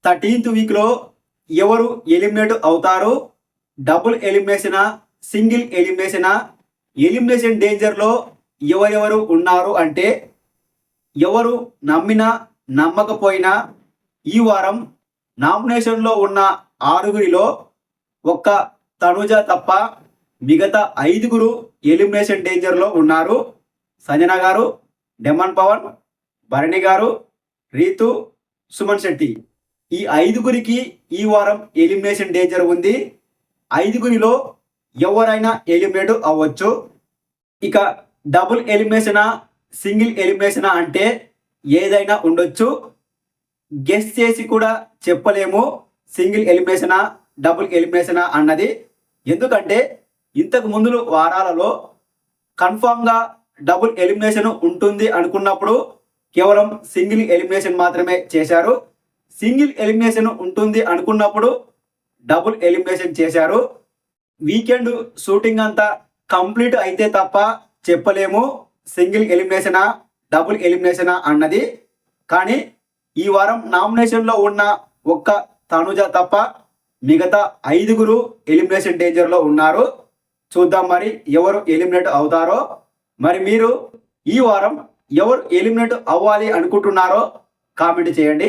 13th వీక్లో ఎవరు eliminate అవుతారు? డబుల్ ఎలిమినేషనా, సింగిల్ ఎలిమినేషనా, ఎలిమినేషన్ డేంజర్లో ఎవరెవరు ఉన్నారు అంటే ఎవరు నమ్మినా నమ్మకపోయినా ఈ వారం నామినేషన్లో ఉన్న 6గురిలో ఒక్క తనుజ తప్ప మిగతా 5గురు ఎలిమినేషన్ డేంజర్లో ఉన్నారు. సంజన గారు, డెమన్ పవన్, భరణి గారు, రీతు, సుమన్ శెట్టి. ఈ 5గురికి ఈ వారం ఎలిమినేషన్ డేంజర్ ఉంది. 5గురిలో ఎవరైనా ఎలిమినేట్ అవ్వచ్చు. ఇక డబుల్ ఎలిమినేషనా, సింగిల్ ఎలిమినేషనా అంటే ఏదైనా ఉండొచ్చు. గెస్ చేసి కూడా చెప్పలేము సింగిల్ ఎలిమినేషనా, డబుల్ ఎలిమినేషనా అన్నది. ఎందుకంటే ఇంతకు ముందు వారాలలో కన్ఫామ్గా డబుల్ ఎలిమినేషన్ ఉంటుంది అనుకున్నప్పుడు కేవలం సింగిల్ ఎలిమినేషన్ మాత్రమే చేశారు. సింగిల్ ఎలిమినేషన్ ఉంటుంది అనుకున్నప్పుడు డబుల్ ఎలిమినేషన్ చేశారు. వీకెండ్ షూటింగ్ అంతా కంప్లీట్ అయితే తప్ప చెప్పలేము సింగిల్ ఎలిమినేషనా, డబుల్ ఎలిమినేషనా అన్నది. కానీ ఈ వారం నామినేషన్లో ఉన్న ఒక్క తనుజ తప్ప మిగతా 5గురు ఎలిమినేషన్ డేంజర్లో ఉన్నారు. చూద్దాం మరి ఎవరు ఎలిమినేట్ అవుతారో. మరి మీరు ఈ వారం ఎవరు ఎలిమినేట్ అవ్వాలి అనుకుంటున్నారో కామెంట్ చేయండి.